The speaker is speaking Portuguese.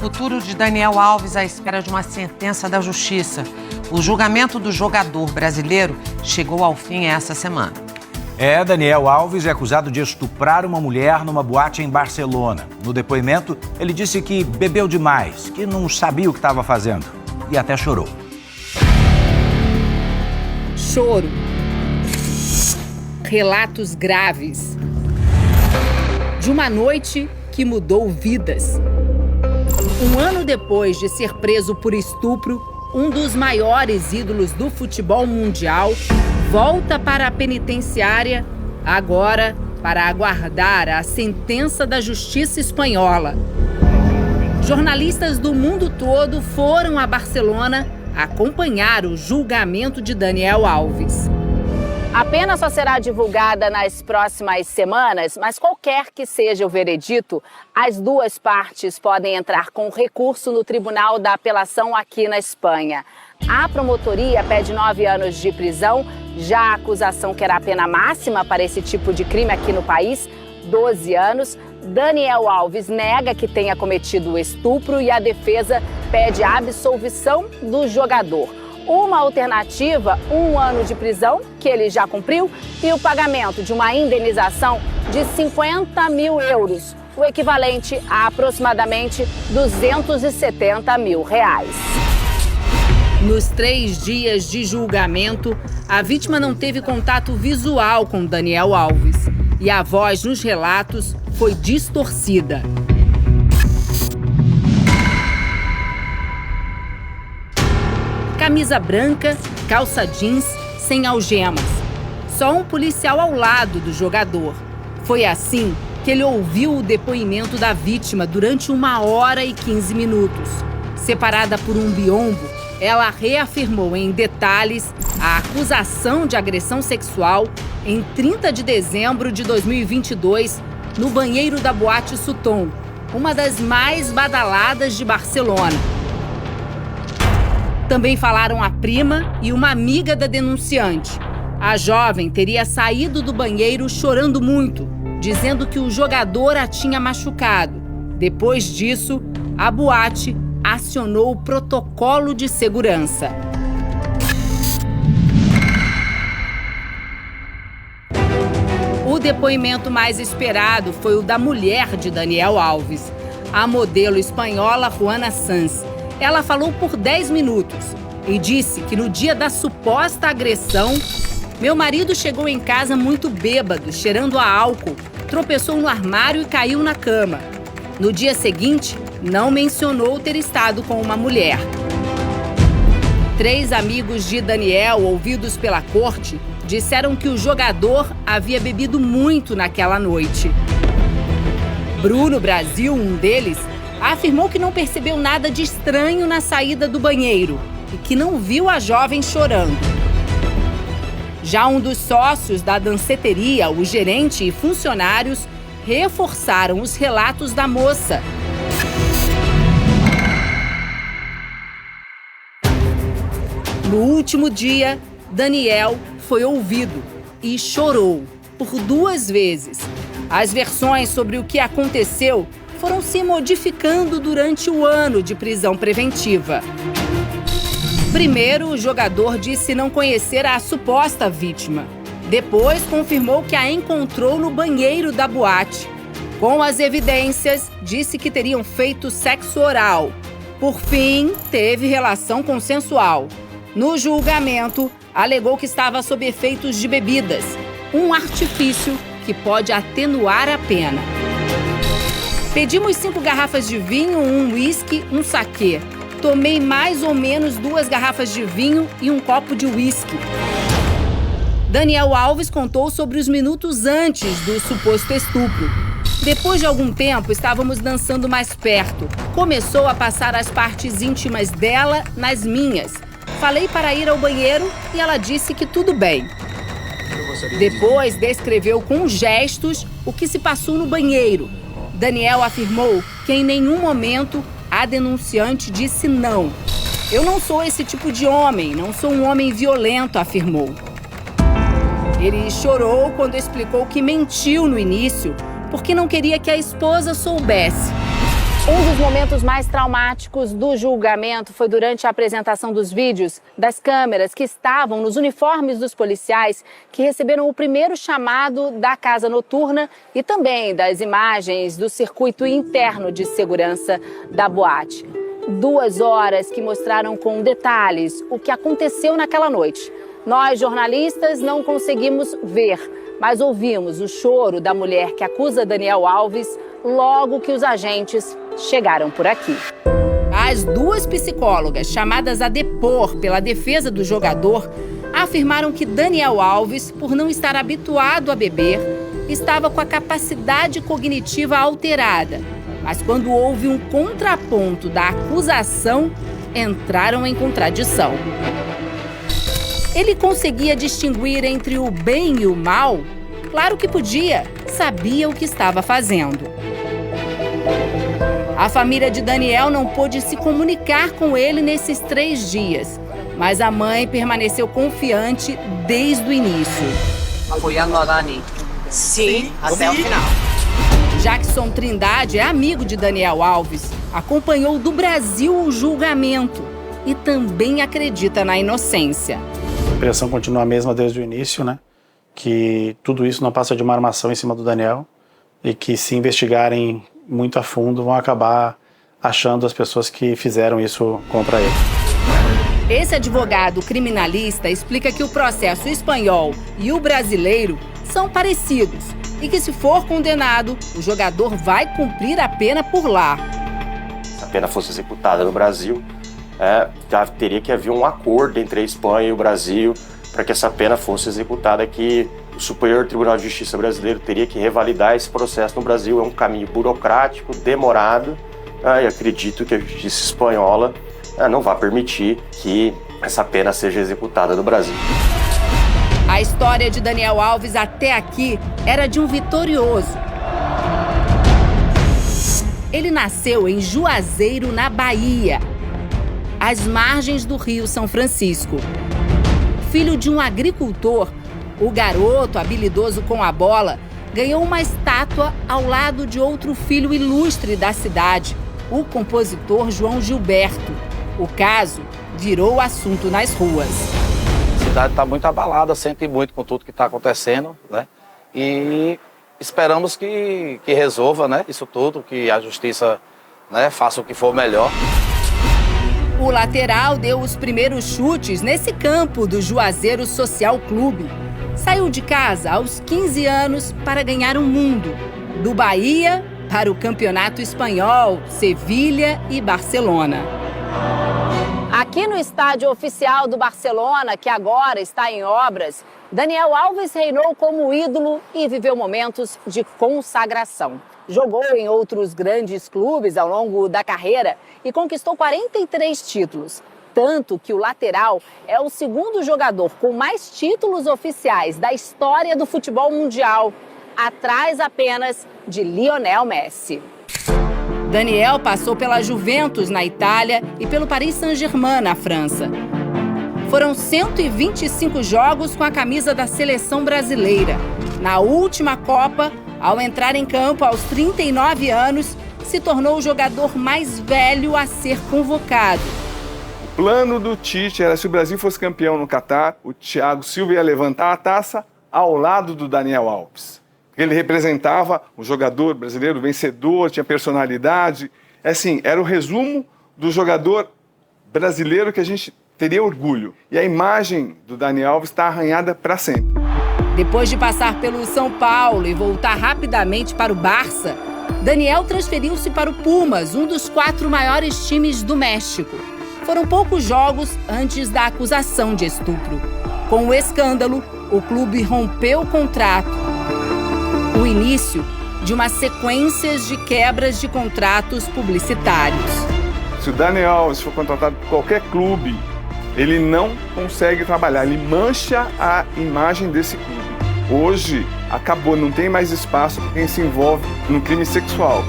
futuro de Daniel Alves à espera de uma sentença da Justiça. O julgamento do jogador brasileiro chegou ao fim essa semana. Daniel Alves é acusado de estuprar uma mulher numa boate em Barcelona. No depoimento, ele disse que bebeu demais, que não sabia o que estava fazendo e até chorou. Choro. Relatos graves. De uma noite que mudou vidas. Um ano depois de ser preso por estupro, um dos maiores ídolos do futebol mundial volta para a penitenciária, agora para aguardar a sentença da Justiça espanhola. Jornalistas do mundo todo foram a Barcelona acompanhar o julgamento de Daniel Alves. A pena só será divulgada nas próximas semanas, mas qualquer que seja o veredito, as duas partes podem entrar com recurso no Tribunal da Apelação aqui na Espanha. A promotoria pede 9 anos de prisão, já a acusação quer a pena máxima para esse tipo de crime aqui no país, 12 anos. Daniel Alves nega que tenha cometido o estupro e a defesa pede a absolvição do jogador. Uma alternativa, 1 ano de prisão, que ele já cumpriu, e o pagamento de uma indenização de 50 mil euros, o equivalente a aproximadamente 270 mil reais. Nos 3 dias de julgamento, a vítima não teve contato visual com Daniel Alves e a voz nos relatos foi distorcida. Camisa branca, calça jeans, sem algemas. Só um policial ao lado do jogador. Foi assim que ele ouviu o depoimento da vítima durante 1 hora e 15 minutos. Separada por um biombo, ela reafirmou em detalhes a acusação de agressão sexual em 30 de dezembro de 2022, no banheiro da Boate Sutton, uma das mais badaladas de Barcelona. Também falaram a prima e uma amiga da denunciante. A jovem teria saído do banheiro chorando muito, dizendo que o jogador a tinha machucado. Depois disso, a boate acionou o protocolo de segurança. O depoimento mais esperado foi o da mulher de Daniel Alves, a modelo espanhola Juana Sanz. Ela falou por 10 minutos e disse que no dia da suposta agressão, meu marido chegou em casa muito bêbado, cheirando a álcool, tropeçou no armário e caiu na cama. No dia seguinte, não mencionou ter estado com uma mulher. 3 amigos de Daniel, ouvidos pela corte, disseram que o jogador havia bebido muito naquela noite. Bruno Brasil, um deles, afirmou que não percebeu nada de estranho na saída do banheiro e que não viu a jovem chorando. Já um dos sócios da danceteria, o gerente e funcionários, reforçaram os relatos da moça. No último dia, Daniel foi ouvido e chorou por 2 vezes. As versões sobre o que aconteceu foram se modificando durante o ano de prisão preventiva. Primeiro, o jogador disse não conhecer a suposta vítima. Depois, confirmou que a encontrou no banheiro da boate. Com as evidências, disse que teriam feito sexo oral. Por fim, teve relação consensual. No julgamento, alegou que estava sob efeitos de bebidas, um artifício que pode atenuar a pena. Pedimos 5 garrafas de vinho, 1 uísque, 1 saquê. Tomei mais ou menos 2 garrafas de vinho e um copo de uísque. Daniel Alves contou sobre os minutos antes do suposto estupro. Depois de algum tempo, estávamos dançando mais perto. Começou a passar as partes íntimas dela nas minhas. Falei para ir ao banheiro e ela disse que tudo bem. Depois descreveu com gestos o que se passou no banheiro. Daniel afirmou que em nenhum momento a denunciante disse não. Eu não sou esse tipo de homem, não sou um homem violento, afirmou. Ele chorou quando explicou que mentiu no início porque não queria que a esposa soubesse. Um dos momentos mais traumáticos do julgamento foi durante a apresentação dos vídeos das câmeras que estavam nos uniformes dos policiais que receberam o primeiro chamado da casa noturna e também das imagens do circuito interno de segurança da boate. 2 horas que mostraram com detalhes o que aconteceu naquela noite. Nós, jornalistas, não conseguimos ver, mas ouvimos o choro da mulher que acusa Daniel Alves logo que os agentes chegaram por aqui. As 2 psicólogas chamadas a depor pela defesa do jogador afirmaram que Daniel Alves, por não estar habituado a beber, estava com a capacidade cognitiva alterada. Mas quando houve um contraponto da acusação, entraram em contradição. Ele conseguia distinguir entre o bem e o mal? Claro que podia, sabia o que estava fazendo. A família de Daniel não pôde se comunicar com ele nesses 3 dias, mas a mãe permaneceu confiante desde o início. Apoiando a Dani, sim, até o final. Jackson Trindade é amigo de Daniel Alves, acompanhou do Brasil o julgamento e também acredita na inocência. A impressão continua a mesma desde o início, né? Que tudo isso não passa de uma armação em cima do Daniel e que, se investigarem muito a fundo, vão acabar achando as pessoas que fizeram isso contra ele. Esse advogado criminalista explica que o processo espanhol e o brasileiro são parecidos e que, se for condenado, o jogador vai cumprir a pena por lá. Se a pena fosse executada no Brasil, teria que haver um acordo entre a Espanha e o Brasil para que essa pena fosse executada aqui. O Superior Tribunal de Justiça brasileiro teria que revalidar esse processo no Brasil. É um caminho burocrático, demorado, e acredito que a justiça espanhola não vai permitir que essa pena seja executada no Brasil. A história de Daniel Alves até aqui era de um vitorioso. Ele nasceu em Juazeiro, na Bahia, às margens do Rio São Francisco. Filho de um agricultor, o garoto, habilidoso com a bola, ganhou uma estátua ao lado de outro filho ilustre da cidade, o compositor João Gilberto. O caso virou assunto nas ruas. A cidade está muito abalada, sente muito com tudo que está acontecendo, né? E esperamos que resolva, né, isso tudo, que a justiça, né, faça o que for melhor. O lateral deu os primeiros chutes nesse campo do Juazeiro Social Clube. Saiu de casa aos 15 anos para ganhar o mundo. Do Bahia para o Campeonato Espanhol, Sevilha e Barcelona. Aqui no estádio oficial do Barcelona, que agora está em obras, Daniel Alves reinou como ídolo e viveu momentos de consagração. Jogou em outros grandes clubes ao longo da carreira e conquistou 43 títulos. Tanto que o lateral é o segundo jogador com mais títulos oficiais da história do futebol mundial, atrás apenas de Lionel Messi. Daniel passou pela Juventus, na Itália, e pelo Paris Saint-Germain, na França. Foram 125 jogos com a camisa da seleção brasileira. Na última Copa, ao entrar em campo aos 39 anos, se tornou o jogador mais velho a ser convocado. O plano do Tite era, se o Brasil fosse campeão no Catar, o Thiago Silva ia levantar a taça ao lado do Daniel Alves. Ele representava um jogador brasileiro vencedor, tinha personalidade. Assim, era o resumo do jogador brasileiro que a gente teria orgulho. E a imagem do Daniel Alves está arranhada para sempre. Depois de passar pelo São Paulo e voltar rapidamente para o Barça, Daniel transferiu-se para o Pumas, um dos 4 maiores times do México. Foram poucos jogos antes da acusação de estupro. Com o escândalo, o clube rompeu o contrato. O início de uma sequência de quebras de contratos publicitários. Se o Daniel Alves for contratado por qualquer clube, ele não consegue trabalhar, ele mancha a imagem desse clube. Hoje, acabou, não tem mais espaço para quem se envolve no crime sexual.